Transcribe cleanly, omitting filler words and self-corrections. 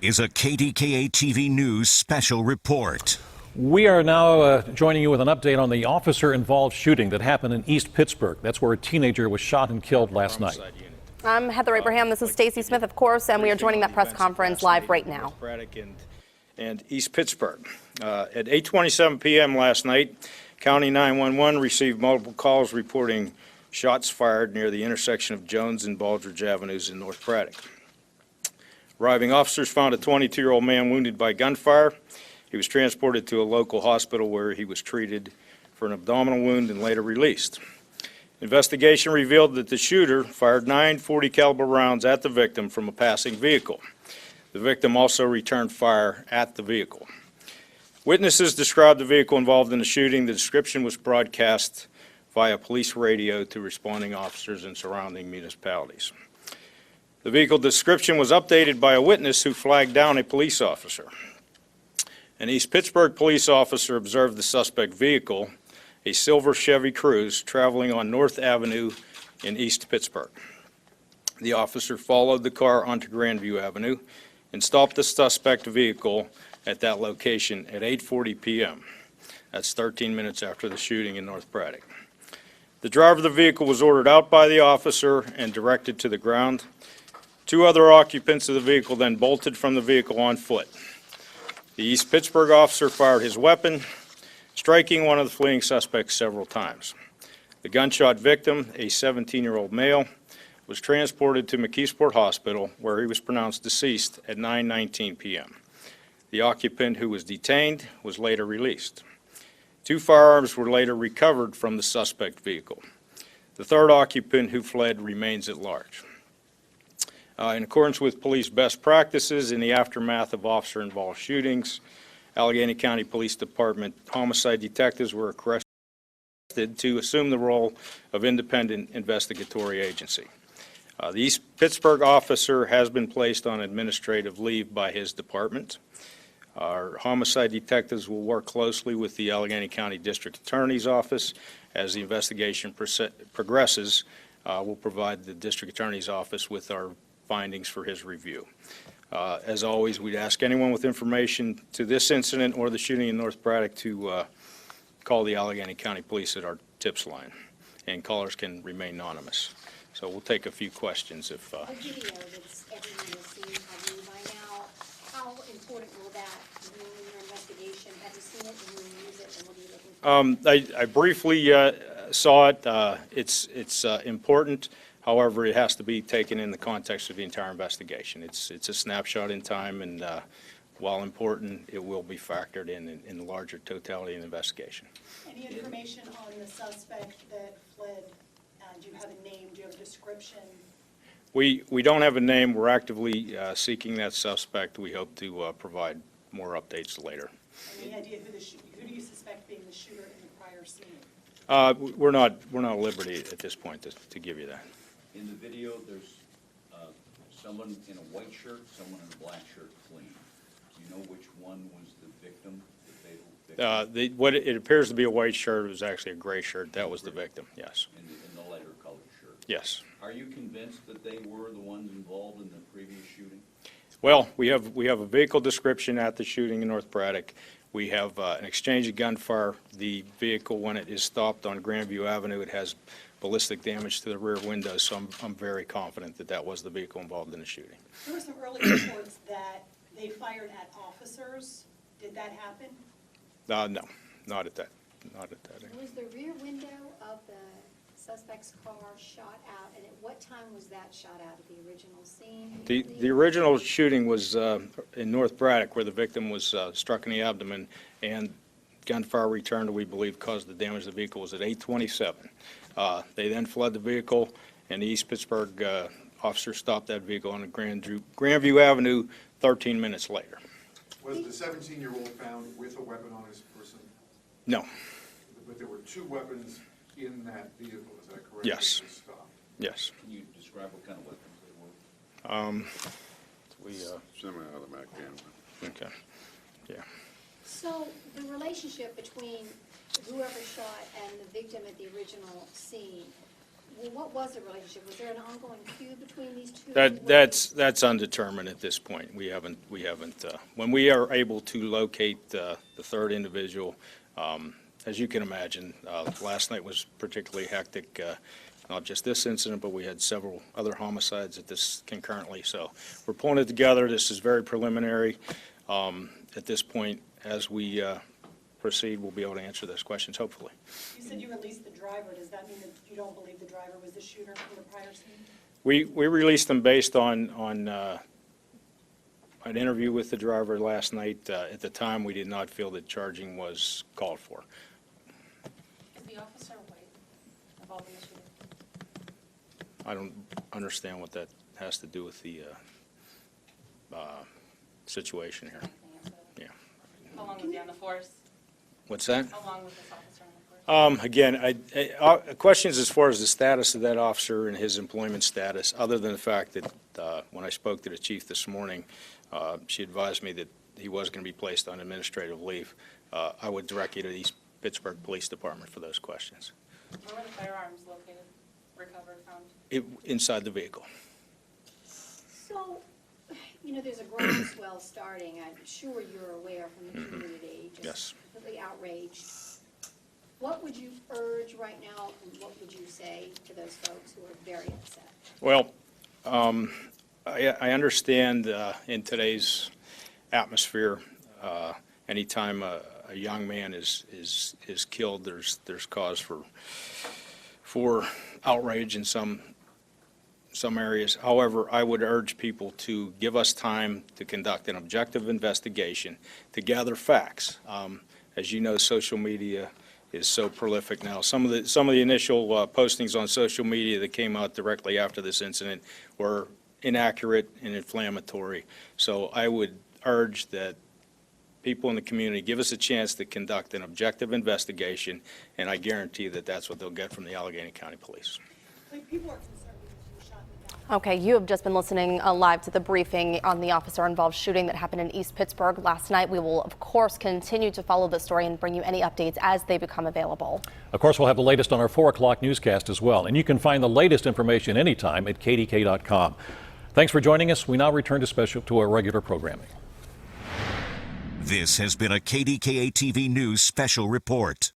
is a KDKA-TV News special report. We are now joining you with an update on the officer-involved shooting that happened in East Pittsburgh. That's where a teenager was shot and killed last night. I'm Heather Abraham. This is Stacy Smith, of course, and we are joining that press conference live right now. And East Pittsburgh. At 8:27 p.m. last night, County 911 received multiple calls reporting shots fired near the intersection of Jones and Baldridge Avenues in North Braddock. Arriving officers found a 22-year-old man wounded by gunfire. He was transported to a local hospital where he was treated for an abdominal wound and later released. Investigation revealed that the shooter fired 9 .40 caliber rounds at the victim from a passing vehicle. The victim also returned fire at the vehicle. Witnesses described the vehicle involved in the shooting. The description was broadcast via police radio to responding officers in surrounding municipalities. The vehicle description was updated by a witness who flagged down a police officer. An East Pittsburgh police officer observed the suspect vehicle, a silver Chevy Cruze, traveling on North Avenue in East Pittsburgh. The officer followed the car onto Grandview Avenue and stopped the suspect vehicle at that location at 8:40 p.m. That's 13 minutes after the shooting in North Braddock. The driver of the vehicle was ordered out by the officer and directed to the ground. 2 other occupants of the vehicle then bolted from the vehicle on foot. The East Pittsburgh officer fired his weapon, striking one of the fleeing suspects several times. The gunshot victim, a 17-year-old male, was transported to McKeesport Hospital, where he was pronounced deceased at 9:19 p.m. The occupant who was detained was later released. 2 firearms were later recovered from the suspect vehicle. The 3rd occupant who fled remains at large. In accordance with police best practices in the aftermath of officer-involved shootings, Allegheny County Police Department homicide detectives were requested to assume the role of independent investigatory agency. The East Pittsburgh officer has been placed on administrative leave by his department. Our homicide detectives will work closely with the Allegheny County District Attorney's Office as the investigation progresses. We'll provide the District Attorney's Office with our findings for his review. As always, we'd ask anyone with information to this incident or the shooting in North Braddock to call the Allegheny County Police at our tips line, and callers can remain anonymous. So we'll take a few questions if... The video that's everyone has seen of you by now, how important will that be in your investigation? Have you seen it and will you use it, and what are you looking for? I briefly saw it. It's important. However, it has to be taken in the context of the entire investigation. It's a snapshot in time, and while important, it will be factored in the larger totality of the investigation. Any information on the suspect that fled? Do you have a name? Do you have a description? We don't have a name. We're actively seeking that suspect. We hope to provide more updates later. Any idea who do you suspect being the shooter in the prior scene? We're not at liberty at this point to give you that. In the video, there's someone in a white shirt, someone in a black shirt fleeing. Do you know which one was the victim, the fatal victim? What it appears to be a white shirt was actually a gray shirt. That was the victim, yes. In the lighter colored shirt? Yes. Are you convinced that they were the ones involved in the previous shooting? Well, we have a vehicle description at the shooting in North Braddock. We have an exchange of gunfire. The vehicle, when it is stopped on Grandview Avenue, it has ballistic damage to the rear window, so I'm very confident that that was the vehicle involved in the shooting. There were some early reports that they fired at officers. Did that happen? No, not at that end. Was the rear window of the suspect's car shot out, and at what time was that shot out at the original scene? The original shooting was in North Braddock, where the victim was struck in the abdomen, and gunfire returned, we believe, caused the damage to the vehicle. Was at 8:27. They then fled the vehicle, and the East Pittsburgh officer stopped that vehicle on Grandview Avenue 13 minutes later. Was the 17-year-old found with a weapon on his person? No. But there were 2 weapons in that vehicle, is that correct? Yes. Yes. Can you describe what kind of weapons they were? Semi-automatic ammo. Okay. Yeah. So the relationship between whoever shot and the victim at the original scene, Well, what was the relationship? Was there an ongoing feud between these two? That's undetermined at this point. We haven't, when we are able to locate the third individual, as you can imagine, last night was particularly hectic, not just this incident, but we had several other homicides at this concurrently. So we're pulling it together. This is very preliminary. At this point, as we proceed, we'll be able to answer those questions, hopefully. You said you released the driver. Does that mean that you don't believe the driver was the shooter from the prior scene? We released them based on an interview with the driver last night. At the time, we did not feel that charging was called for. Is the officer white involved in the shooting? I don't understand what that has to do with the situation here. Yeah. How long was he on the force? What's that? How long was this officer on the force? Again, questions as far as the status of that officer and his employment status, other than the fact that when I spoke to the chief this morning, she advised me that he was going to be placed on administrative leave. I would direct you to the East Pittsburgh Police Department for those questions. Where were the firearms located, recovered, found? Inside the vehicle. So, you know, there's a groundswell starting. I'm sure you're aware from the community. Just Yes. completely outraged. What would you urge right now, and what would you say to those folks who are very upset? Well, I understand in today's atmosphere, anytime a young man is killed, there's cause for outrage in some areas. However, I would urge people to give us time to conduct an objective investigation, to gather facts. As you know, social media is so prolific now. Some of the initial postings on social media that came out directly after this incident were inaccurate and inflammatory. So I would urge that people in the community give us a chance to conduct an objective investigation, and I guarantee that that's what they'll get from the Allegheny County Police. Like, people are concerned because you were shot in the back. Okay, you have just been listening live to the briefing on the officer-involved shooting that happened in East Pittsburgh last night. We will, of course, continue to follow the story and bring you any updates as they become available. Of course, we'll have the latest on our 4 o'clock newscast as well. And you can find the latest information anytime at KDKA.com. Thanks for joining us. We now return to our regular programming. This has been a KDKA-TV News special report.